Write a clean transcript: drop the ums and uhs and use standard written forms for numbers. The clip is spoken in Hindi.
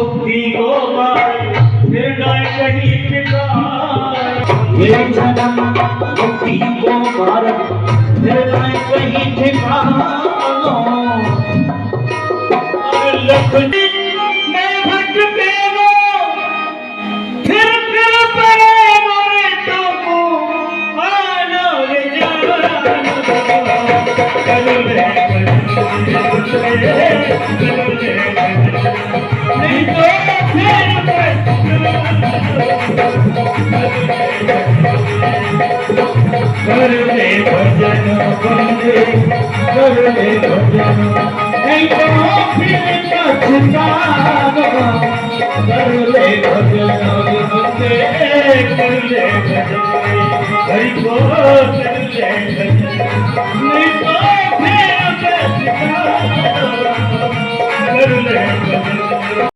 मुक्ति को पाए फिर न कहीं ठिकाना। ये जन्म मुक्ति को पार फिर न कहीं ठिकाना। लखनी मैं भटके वो फिर पे मोरे तुमको आना रे जाना। करो ले नहीं तो फिर कर ले भजन बंदे कर ले भजन नहीं तो फिर पछताना। कर ले भजन बंदे कर ले भजन हरि को कर ले भजन नहीं तो फिर पछताना। कर ले भजन।